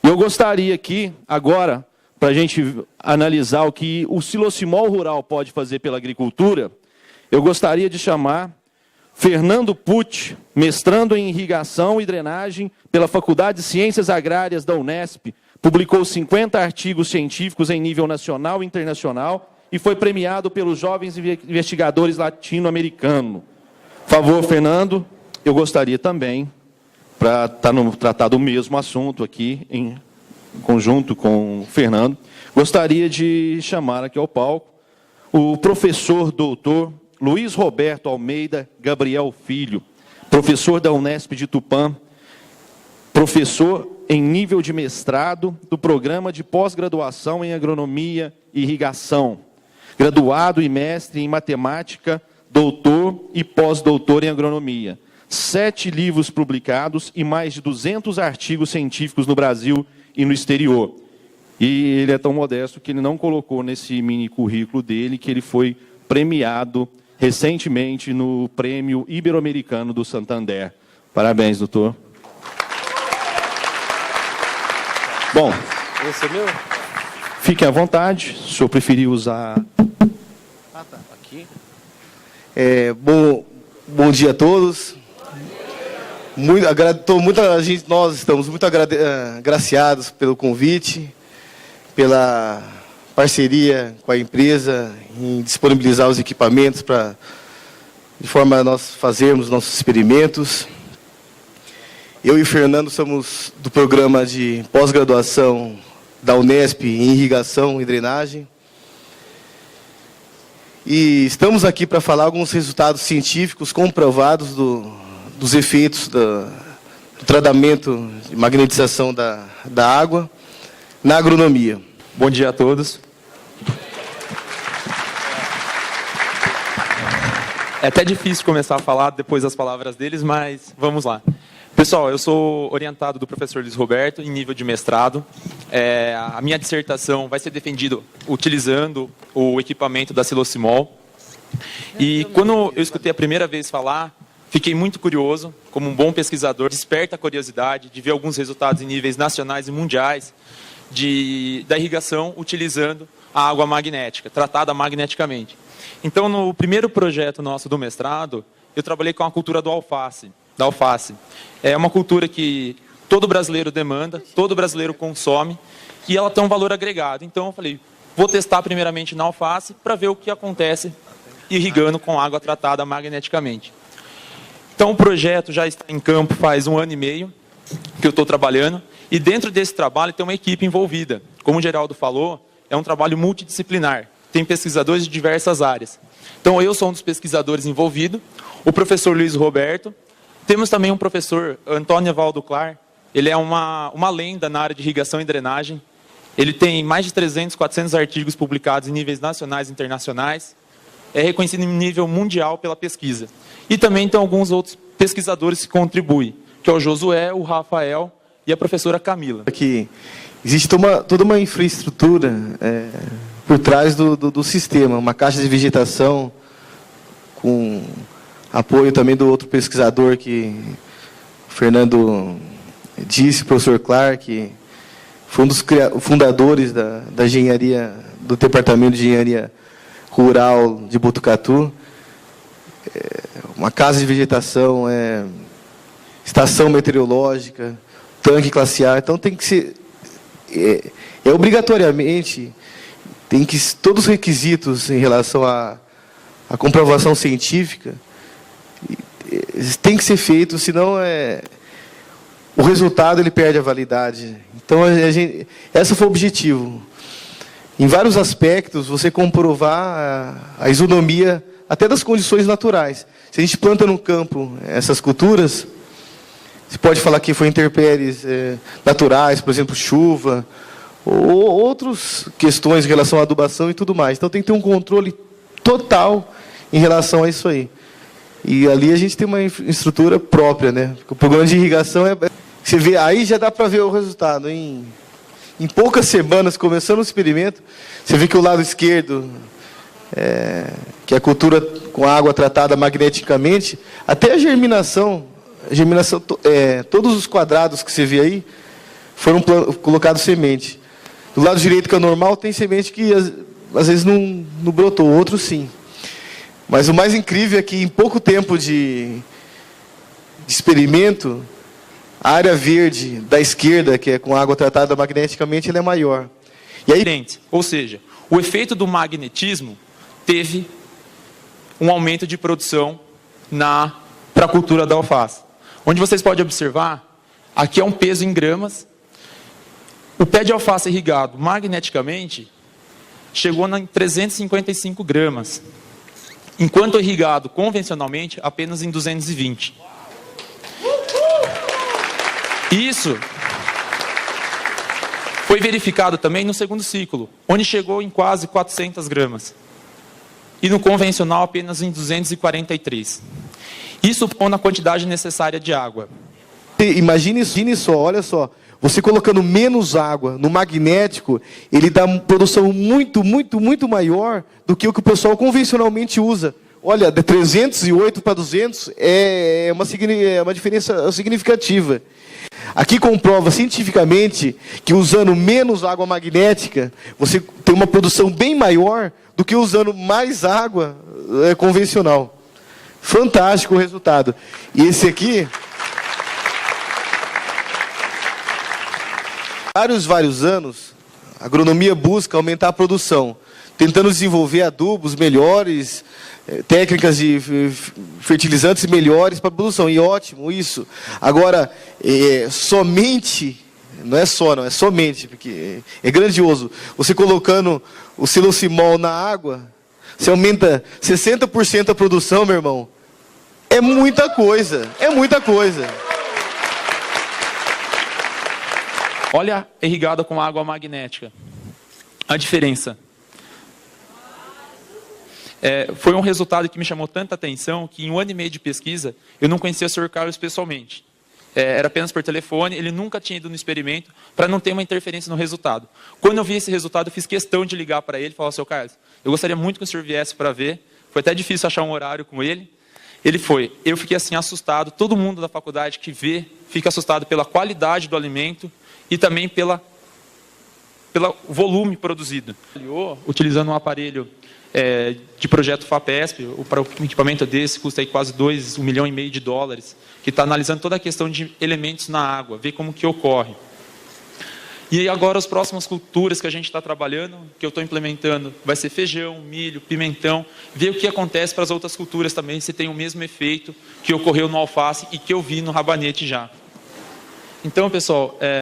E eu gostaria aqui, agora, para a gente analisar o que o Silocimol Rural pode fazer pela agricultura, eu gostaria de chamar Fernando Pucci, mestrando em irrigação e drenagem pela Faculdade de Ciências Agrárias da Unesp, publicou 50 artigos científicos em nível nacional e internacional e foi premiado pelos jovens investigadores latino-americanos. Por favor, Fernando, eu gostaria também, para tratar do mesmo assunto aqui, em conjunto com o Fernando, gostaria de chamar aqui ao palco o professor doutor Luiz Roberto Almeida Gabriel Filho, professor da Unesp de Tupã, professor em nível de mestrado do programa de pós-graduação em agronomia e irrigação, graduado e mestre em matemática, doutor e pós-doutor em agronomia. 7 livros publicados e mais de 200 artigos científicos no Brasil e no exterior. E ele é tão modesto que ele não colocou nesse mini currículo dele que ele foi premiado recentemente no Prêmio Ibero-Americano do Santander. Parabéns, doutor. Bom, esse é meu? Fique à vontade, se o senhor preferir usar... Aqui. Bom dia a todos. Nós estamos muito agraciados pelo convite, pela parceria com a empresa em disponibilizar os equipamentos de forma a nós fazermos nossos experimentos. Eu e o Fernando somos do programa de pós-graduação da Unesp em irrigação e drenagem. E estamos aqui para falar alguns resultados científicos comprovados dos efeitos do tratamento de magnetização da água na agronomia. Bom dia a todos. É até difícil começar a falar depois das palavras deles, mas vamos lá. Pessoal, eu sou orientado do professor Luiz Roberto em nível de mestrado. A minha dissertação vai ser defendida utilizando o equipamento da Silocimol. E quando eu escutei a primeira vez falar, fiquei muito curioso, como um bom pesquisador, desperta a curiosidade de ver alguns resultados em níveis nacionais e mundiais da irrigação utilizando a água magnética, tratada magneticamente. Então, no primeiro projeto nosso do mestrado, eu trabalhei com a cultura da alface. É uma cultura que todo brasileiro demanda, todo brasileiro consome, e ela tem um valor agregado. Então, eu falei, vou testar primeiramente na alface para ver o que acontece irrigando com água tratada magneticamente. Então, o projeto já está em campo faz 1 ano e meio que eu estou trabalhando, e dentro desse trabalho tem uma equipe envolvida. Como o Geraldo falou, é um trabalho multidisciplinar, tem pesquisadores de diversas áreas. Então, eu sou um dos pesquisadores envolvidos, o professor Luiz Roberto, temos também um professor, Antônio Evaldo Clar, ele é uma lenda na área de irrigação e drenagem, ele tem mais de 300, 400 artigos publicados em níveis nacionais e internacionais, é reconhecido em nível mundial pela pesquisa. E também tem alguns outros pesquisadores que contribuem, que é o Josué, o Rafael e a professora Camila. Aqui existe toda uma infraestrutura por trás do sistema, uma caixa de vegetação com apoio também do outro pesquisador que o Fernando disse, o professor Clark, que foi um dos fundadores da engenharia, do Departamento de Engenharia Rural de Botucatu. Uma casa de vegetação, estação meteorológica, tanque classe A. Então tem que ser, obrigatoriamente, tem que todos os requisitos em relação à comprovação científica tem que ser feito, senão o resultado ele perde a validade. Então esse foi o objetivo. Em vários aspectos, você comprovar a isonomia até das condições naturais. Se a gente planta no campo essas culturas, você pode falar que foi intempéries naturais, por exemplo, chuva, ou outras questões em relação à adubação e tudo mais. Então tem que ter um controle total em relação a isso aí. E ali a gente tem uma estrutura própria, né? Porque o programa de irrigação você vê, aí já dá para ver o resultado. Em poucas semanas, começando o experimento, você vê que o lado esquerdo, que é a cultura com água tratada magneticamente, até a germinação, todos os quadrados que você vê aí, foram colocados semente. Do lado direito, que é o normal, tem semente que às vezes não brotou, outros sim. Mas o mais incrível é que em pouco tempo de experimento, a área verde da esquerda, que é com água tratada magneticamente, ela é maior. E aí, ou seja, o efeito do magnetismo teve um aumento de produção para a cultura da alface. Onde vocês podem observar, aqui é um peso em gramas. O pé de alface irrigado magneticamente chegou em 355 gramas, enquanto irrigado convencionalmente apenas em 220. Isso foi verificado também no segundo ciclo, onde chegou em quase 400 gramas. E no convencional apenas em 243. Isso pondo a quantidade necessária de água. Imagine só, olha só. Você colocando menos água no magnético, ele dá uma produção muito, muito, muito maior do que o pessoal convencionalmente usa. Olha, de 308 para 200 é uma diferença significativa. Aqui comprova cientificamente que usando menos água magnética, você tem uma produção bem maior do que usando mais água convencional. Fantástico o resultado. E esse aqui... vários anos, a agronomia busca aumentar a produção, tentando desenvolver adubos melhores, técnicas de fertilizantes melhores para a produção. E ótimo isso. Agora, somente, não é somente, porque é grandioso. Você colocando o silosimol na água, você aumenta 60% a produção, meu irmão. É muita coisa, é muita coisa. Olha a irrigada com água magnética. A diferença. Foi um resultado que me chamou tanta atenção que em 1 ano e meio de pesquisa, eu não conhecia o Sr. Carlos pessoalmente. Era apenas por telefone, ele nunca tinha ido no experimento, para não ter uma interferência no resultado. Quando eu vi esse resultado, eu fiz questão de ligar para ele e falar: Sr. Carlos, eu gostaria muito que o senhor viesse para ver. Foi até difícil achar um horário com ele. Ele foi. Eu fiquei assim assustado, todo mundo da faculdade que vê, fica assustado pela qualidade do alimento, e também pelo volume produzido. Utilizando um aparelho de projeto FAPESP, para um equipamento desse custa aí quase $1,5 milhão de dólares, que está analisando toda a questão de elementos na água, ver como que ocorre. E agora as próximas culturas que a gente está trabalhando, que eu estou implementando, vai ser feijão, milho, pimentão, ver o que acontece para as outras culturas também, se tem o mesmo efeito que ocorreu no alface e que eu vi no rabanete já. Então, pessoal...